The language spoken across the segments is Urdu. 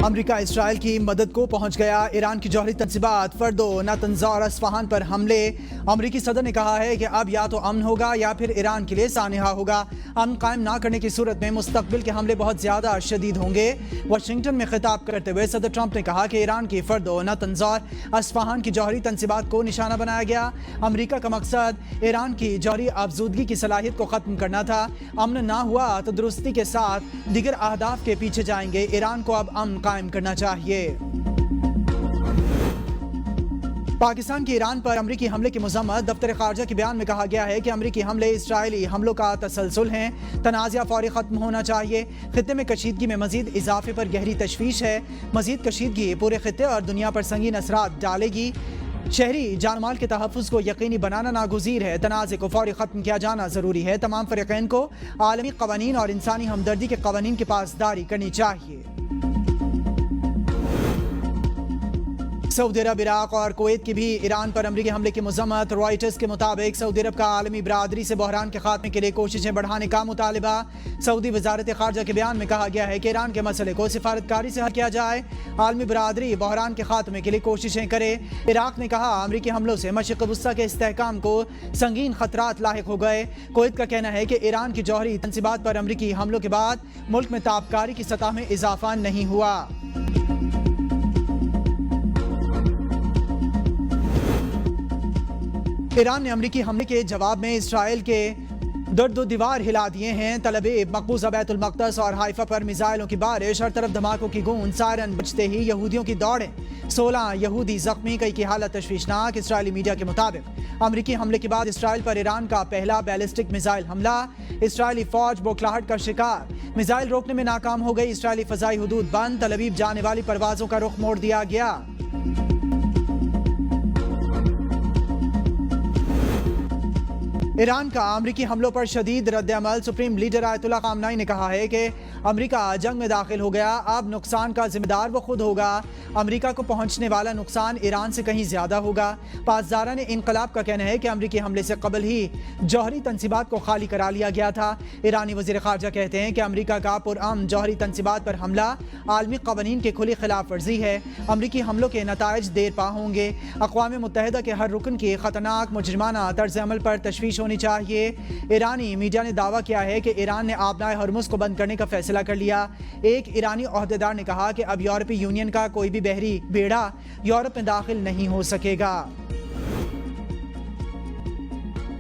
امریکہ اسرائیل کی مدد کو پہنچ گیا۔ ایران کی جوہری تنصیبات فردو، نتنز اور اصفہان پر حملے۔ امریکی صدر نے کہا ہے کہ اب یا تو امن ہوگا یا پھر ایران کے لیے سانحہ ہوگا۔ امن قائم نہ کرنے کی صورت میں مستقبل کے حملے بہت زیادہ شدید ہوں گے۔ واشنگٹن میں خطاب کرتے ہوئے صدر ٹرمپ نے کہا کہ ایران کی فردو، نتنز اور اصفہان کی جوہری تنصیبات کو نشانہ بنایا گیا۔ امریکہ کا مقصد ایران کی جوہری افزودگی کی صلاحیت کو ختم کرنا تھا۔ امن نہ ہوا تو درستی کے ساتھ دیگر اہداف کے پیچھے جائیں گے۔ ایران کو اب امن قائم کرنا چاہیے۔ پاکستان کی ایران پر امریکی حملے کی مذمت۔ دفتر خارجہ کے بیان میں کہا گیا ہے کہ امریکی حملے اسرائیلی حملوں کا تسلسل ہیں، تنازعہ فوری ختم ہونا چاہیے۔ خطے میں کشیدگی میں مزید اضافے پر گہری تشویش ہے۔ مزید کشیدگی پورے خطے اور دنیا پر سنگین اثرات ڈالے گی۔ شہری جان مال کے تحفظ کو یقینی بنانا ناگزیر ہے۔ تنازع کو فوری ختم کیا جانا ضروری ہے۔ تمام فریقین کو عالمی قوانین اور انسانی ہمدردی کے قوانین کی پاسداری کرنی چاہیے۔ سعودی عرب، عراق اور کویت کی بھی ایران پر امریکی حملے کی مذمت۔ رائٹرز کے مطابق سعودی عرب کا عالمی برادری سے بحران کے خاتمے کے لیے کوششیں بڑھانے کا مطالبہ۔ سعودی وزارت خارجہ کے بیان میں کہا گیا ہے کہ ایران کے مسئلے کو سفارتکاری سے حل کیا جائے۔ عالمی برادری بحران کے خاتمے کے لیے کوششیں کرے۔ عراق نے کہا امریکی حملوں سے مشرق وسطیٰ کے استحکام کو سنگین خطرات لاحق ہو گئے۔ کویت کا کہنا ہے کہ ایران کی جوہری تنصیبات پر امریکی حملوں کے بعد ملک میں تابکاری کی سطح میں اضافہ نہیں ہوا۔ ایران نے امریکی حملے کے جواب میں اسرائیل کے درد و دیوار ہلا دیے ہیں۔ تل ابیب، مقبوضہ بیت المقدس اور حائفہ پر میزائلوں کی بارش، ہر طرف دھماکوں کی گونج، سائرن بجتے ہی یہودیوں کی دوڑیں، 16 یہودی زخمی، کئی کی حالت تشویشناک۔ اسرائیلی میڈیا کے مطابق امریکی حملے کے بعد اسرائیل پر ایران کا پہلا بیلسٹک میزائل حملہ۔ اسرائیلی فوج بوکھلاہٹ کا شکار، میزائل روکنے میں ناکام ہو گئی۔ اسرائیلی فضائی حدود بند، تل ابیب جانے والی پروازوں کا رخ موڑ دیا گیا۔ ایران کا امریکی حملوں پر شدید رد عمل۔ سپریم لیڈر آیت اللہ خامنائی نے کہا ہے کہ امریکہ جنگ میں داخل ہو گیا، اب نقصان کا ذمہ دار وہ خود ہوگا۔ امریکہ کو پہنچنے والا نقصان ایران سے کہیں زیادہ ہوگا۔ پاسداران انقلاب کا کہنا ہے کہ امریکی حملے سے قبل ہی جوہری تنصیبات کو خالی کرا لیا گیا تھا۔ ایرانی وزیر خارجہ کہتے ہیں کہ امریکہ کا پرامن جوہری تنصیبات پر حملہ عالمی قوانین کی کھلی خلاف ورزی ہے۔ امریکی حملوں کے نتائج دیر پا ہوں گے۔ اقوام متحدہ کے ہر رکن کی خطرناک مجرمانہ طرز عمل پر تشویش ہونی چاہیے۔ ایرانی میڈیا نے دعویٰ کیا ہے کہ ایران نے آبنائے ہرمز کو بند کرنے کا فیصلہ کر لیا۔ ایک ایرانی عہدیدار نے کہا کہ اب یورپی یونین کا کوئی بھی بحری بیڑا یورپ میں داخل نہیں ہو سکے گا۔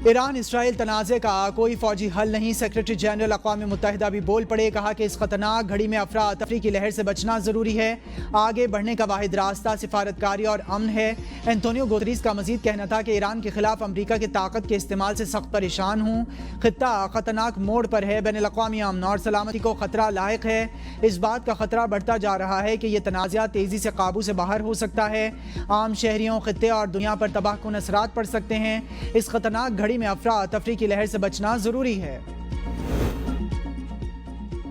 ایران اسرائیل تنازع کا کوئی فوجی حل نہیں۔ سیکریٹری جنرل اقوام متحدہ بھی بول پڑے، کہا کہ اس خطرناک گھڑی میں افراتفری کی لہر سے بچنا ضروری ہے۔ آگے بڑھنے کا واحد راستہ سفارتکاری اور امن ہے۔ اینٹونیو گوتریز کا مزید کہنا تھا کہ ایران کے خلاف امریکہ کی طاقت کے استعمال سے سخت پریشان ہوں۔ خطہ خطرناک موڑ پر ہے، بین الاقوامی امن اور سلامتی کو خطرہ لاحق ہے۔ اس بات کا خطرہ بڑھتا جا رہا ہے کہ یہ تنازعہ تیزی سے قابو سے باہر ہو سکتا ہے۔ عام شہریوں، خطے اور دنیا پر تباہ کن اثرات پڑ سکتے ہیں۔ اس خطرناک گھڑی میں افراتفری کی لہر سے بچنا ضروری ہے۔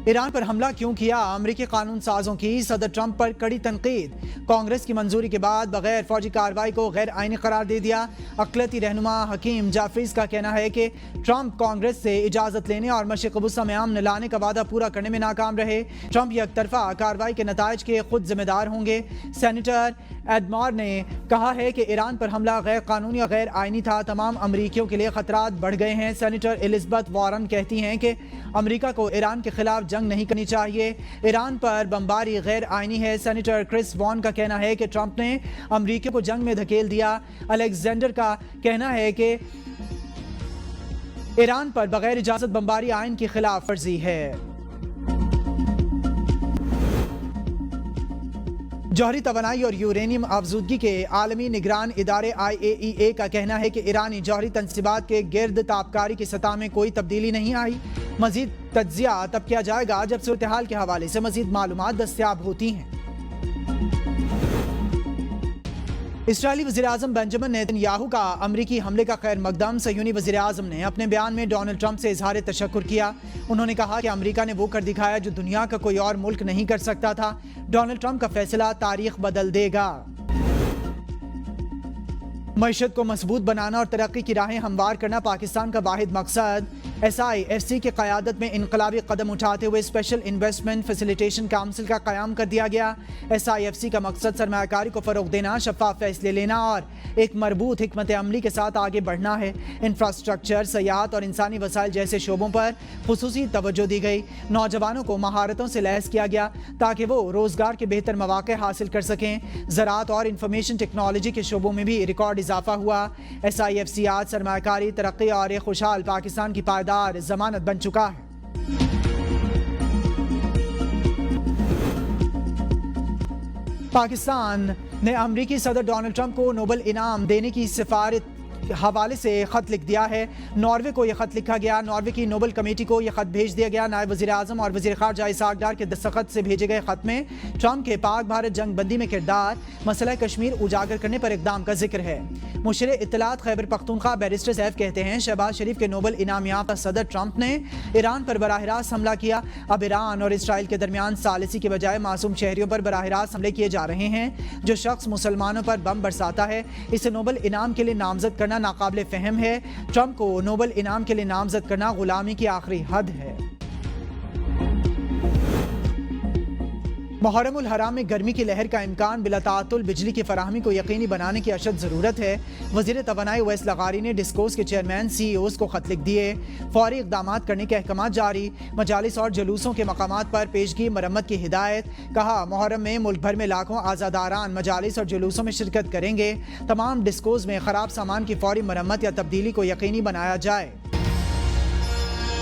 ایران پر حملہ کیوں کیا؟ امریکی قانون سازوں کی صدر ٹرمپ پر کڑی تنقید۔ کانگریس کی منظوری کے بعد بغیر فوجی کارروائی کو غیر آئینی قرار دے دیا۔ اقلیتی رہنما حکیم جیفریز کا کہنا ہے کہ ٹرمپ کانگریس سے اجازت لینے اور مشرق وسطیٰ میں امن لانے کا وعدہ پورا کرنے میں ناکام رہے۔ ٹرمپ یک طرفہ کارروائی کے نتائج کے خود ذمہ دار ہوں گے۔ سینیٹر ایڈمار نے کہا ہے کہ ایران پر حملہ غیر قانونی اور غیر آئینی تھا۔ تمام امریکیوں کے لیے خطرات بڑھ گئے ہیں۔ سینیٹر الزبتھ وارن کہتی ہیں کہ امریکہ کو ایران کے خلاف جنگ نہیں کرنی چاہیے۔ ایران پر بمباری غیر آئینی ہے۔ سینیٹر کرس وان کا کہنا ہے کہ ٹرمپ نے امریکہ کو جنگ میں دھکیل دیا۔ الیگزینڈر کا کہنا ہے کہ ایران پر بغیر اجازت بمباری آئین کی خلاف ورزی ہے۔ جوہری توانائی اور یورینیم افزودگی کے عالمی نگران ادارے IAEA کا کہنا ہے کہ ایرانی جوہری تنصیبات کے گرد تابکاری کی سطح میں کوئی تبدیلی نہیں آئی۔ مزید تجزیہ تب کیا جائے گا جب صورتحال کے حوالے سے مزید معلومات دستیاب ہوتی ہیں۔ اسرائیلی وزیراعظم بنجامن نیتن یاہو کا امریکی حملے کا خیر مقدم۔ صہیونی وزیراعظم نے اپنے بیان میں ڈونلڈ ٹرمپ سے اظہار تشکر کیا۔ انہوں نے کہا کہ امریکہ نے وہ کر دکھایا جو دنیا کا کوئی اور ملک نہیں کر سکتا تھا۔ ڈونلڈ ٹرمپ کا فیصلہ تاریخ بدل دے گا۔ معیشت کو مضبوط بنانا اور ترقی کی راہیں ہموار کرنا پاکستان کا واحد مقصد۔ SIFC کی قیادت میں انقلابی قدم اٹھاتے ہوئے اسپیشل انویسٹمنٹ فیسیلیٹیشن کونسل کا قیام کر دیا گیا۔ SIFC کا مقصد سرمایہ کاری کو فروغ دینا، شفاف فیصلے لینا اور ایک مربوط حکمت عملی کے ساتھ آگے بڑھنا ہے۔ انفراسٹرکچر، سیاحت اور انسانی وسائل جیسے شعبوں پر خصوصی توجہ دی گئی۔ نوجوانوں کو مہارتوں سے لیس کیا گیا تاکہ وہ روزگار کے بہتر مواقع حاصل کر سکیں۔ زراعت اور انفارمیشن ٹیکنالوجی کے شعبوں میں بھی ریکارڈ اضافہ ہوا۔ SIFC آج سرمایہ کاری، ترقی اور ایک خوشحال پاکستان کی پائیدار ضمانت بن چکا ہے۔ پاکستان نے امریکی صدر ڈونلڈ ٹرمپ کو نوبل انعام دینے کی سفارت حوالے سے خط لکھ دیا ہے۔ ناروے کو یہ خط لکھا گیا۔ ناروے کی نوبل کمیٹی کو یہ خط بھیج دیا گیا۔ نائب وزیر اعظم اور وزیر خارجہ اسحاق ڈار کے دستخط سے بھیجے گئے خط میں ٹرمپ کے پاک بھارت جنگ بندی میں کردار، مسئلہ کشمیر اجاگر کرنے پر اقدام کا ذکر ہے۔ مشیر اطلاعات خیبر پختونخوا بیرسٹر سیف کہتے ہیں شہباز شریف کے نوبل انعام یافتہ صدر ٹرمپ نے ایران پر براہ راست حملہ کیا۔ اب ایران اور اسرائیل کے درمیان ثالثی کے بجائے معصوم شہریوں پر براہ راست حملے کیے جا رہے ہیں۔ جو شخص مسلمانوں پر بم برساتا ہے اسے نوبل انعام کے لیے نامزد کرنا ناقابل فہم ہے۔ ٹرمپ کو نوبل انعام کے لیے نامزد کرنا غلامی کی آخری حد ہے۔ محرم الحرام میں گرمی کی لہر کا امکان، بلا تعطل بجلی کی فراہمی کو یقینی بنانے کی اشد ضرورت ہے۔ وزیر توانائی اویس لغاری نے ڈسکوز کے چیئرمین CEOs کو خط لکھ دیے۔ فوری اقدامات کرنے کے احکامات جاری، مجالس اور جلوسوں کے مقامات پر پیشگی مرمت کی ہدایت۔ کہا محرم میں ملک بھر میں لاکھوں عزاداران مجالس اور جلوسوں میں شرکت کریں گے۔ تمام ڈسکوز میں خراب سامان کی فوری مرمت یا تبدیلی کو یقینی بنایا جائے۔